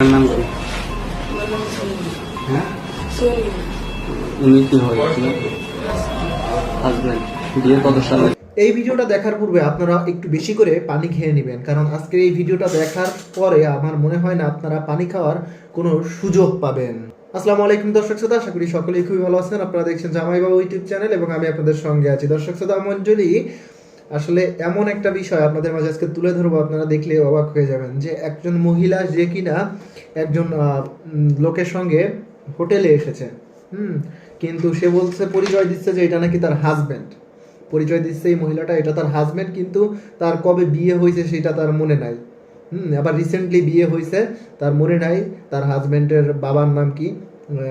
নাম কি? হ্যাঁ, উনি কি হয়েছিল? হাজবেন্ড। বিয়ে কত সালে? এই ভিডিওটা দেখার পূর্বে আপনারা একটু বেশি করে পানি খেয়ে নেবেন, কারণ আজকের এই ভিডিওটা দেখার পরে আমার মনে হয় না আপনারা পানি খাওয়ার কোনো সুযোগ পাবেন। আসসালামু আলাইকুম দর্শক শ্রোতা, আশা করি সকলেই খুবই ভালো আছেন। আপনারা দেখছেন জামাই বাবু ইউটিউব চ্যানেল এবং আমি আপনাদের সঙ্গে আছি। দর্শক শ্রোতা মণ্ডলী, আসলে এমন একটা বিষয় আপনাদের মাঝে আজকে তুলে ধরবো, আপনারা দেখলে অবাক হয়ে যাবেন যে একজন মহিলা যে কিনা একজন লোকের সঙ্গে হোটেলে এসেছে, কিন্তু সে বলছে, পরিচয় দিচ্ছে যে এটা নাকি তার হাজব্যান্ড। পরিচয় দিচ্ছে এই মহিলাটা এটা তার হাজব্যান্ড, কিন্তু তার কবে বিয়ে হয়েছে সেটা তার মনে নাই। আবার রিসেন্টলি বিয়ে হয়েছে, তার মনে নাই তার হাজব্যান্ডের বাবার নাম কি,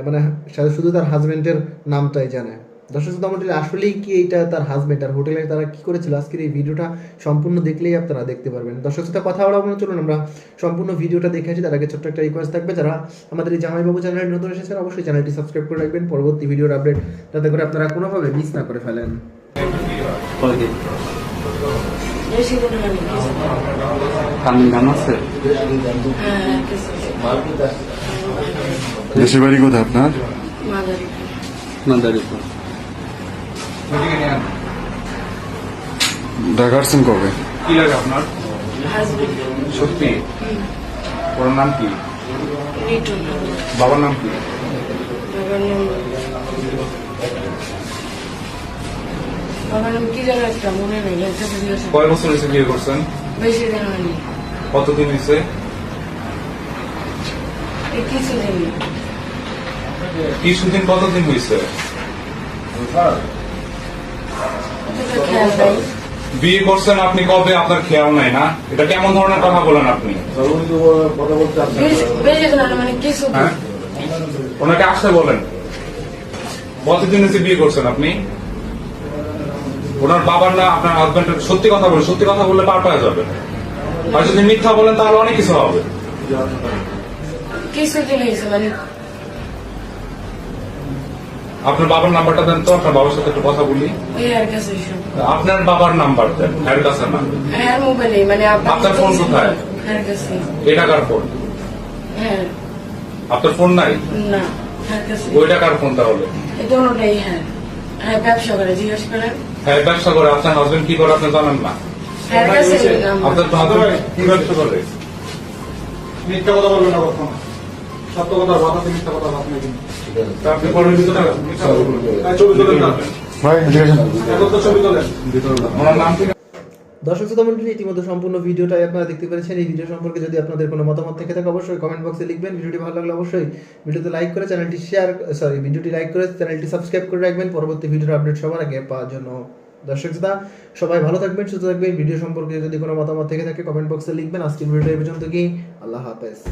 মানে শুধু তার হাজব্যান্ডের নামটাই জানে। দর্শক শ্রোতা মণ্ডলী, আসলেই কি এইটা তার হাজব্যান্ড? আর হোটেলে তারা কি করেছিল, আজকের এই ভিডিওটা সম্পূর্ণ দেখলেই আপনারা দেখতে পারবেন। দর্শক শ্রোতা কথা বলা চলুন আমরা সম্পূর্ণ ভিডিওটা দেখে আসি। তার আগে ছোট্ট একটা রিকোয়েস্ট থাকবে, যারা আমাদের এই জামাইবাবু চ্যানেলে নতুন এসেছেন অবশ্যই চ্যানেলটি সাবস্ক্রাইব করে রাখবেন, পরবর্তী ভিডিওর আপডেট যাতে করে আপনারা কোনোভাবে মিস না করে ফেলেন। কয়দিন? কামিন গান আছে? দেশের বাড়ি কোথায় আপনার? মাদারীপুর। ঢাকা আসছেন কবে? কি লাগে আপনার? সত্যি? ওর নাম কি? বাবার নাম কি? কয় বছর হয়েছে বিয়ে করছেন? কতদিন হয়েছে? কিছুদিন কতদিন হয়েছে? বিয়ে করছেন আপনি কবে? আপনার খেয়াল নাই না? এটা কেমন ধরনের কথা বলেন আপনি? হ্যাঁ? ওনাকে আসতে বলেন। কতদিন হয়েছে বিয়ে করছেন আপনি? ওনার বাবার না আপনার হাজবেন্ডের? সত্যি কথা বলেন, সত্যি কথা বললে পার পাওয়া যাবে। আর যদি মিথ্যা বলেন তাহলে অনেক কিছু হবে। আপনার বাবার নাম্বারটা দেন তো, আপনার বাবার সাথে একটু কথা বলি। আপনার বাবার নাম্বার দেন। এর কাছে না, আপনার ফোন কোথায়? এটা কার ফোন? আপনার ফোন নাই? ওইটা কার ফোন তাহলে? ব্যবসা করে, জিজ্ঞেস করেন। হ্যাঁ, ব্যবসা করে। আপনার হাজবেন্ড কি করে আপনি জানেন না? আপনার হাজবেন্ড কি ব্যবসা করে? মিথ্যা কথা বলবেন না কখনো, সত্য কথা বাতাতে মিথ্যা কথা বাদ নেই। তা আপনি পরের ভিতরে ছবি তোলেন না, ভাই এদিকে আসেন। এখন তো ছবি তোলেন। ওনার নাম কি? দর্শক শ্রোতা মণ্ডলী, ইতিমধ্যে সম্পূর্ণ ভিডিওটাই আপনারা দেখতে পেরেছেন। এই ভিডিও সম্পর্কে যদি আপনাদের কোনো মতামত থেকে থাকে অবশ্যই কমেন্ট বক্সে লিখবেন। ভিডিওটি ভালো লাগলে অবশ্যই ভিডিওটি লাইক করে চ্যানেলটি সাবস্ক্রাইব করে রাখবেন পরবর্তী ভিডিওর আপডেট সবার আগে পাওয়ার জন্য। দর্শক শ্রোতা সবাই ভালো থাকবেন, সুস্থ থাকবেন। ভিডিও সম্পর্কে যদি কোনো মতামত থেকে থাকে কমেন্ট বক্সে লিখবেন। আজকের ভিডিওটা এই পর্যন্ত কি, আল্লাহ হাফেজ।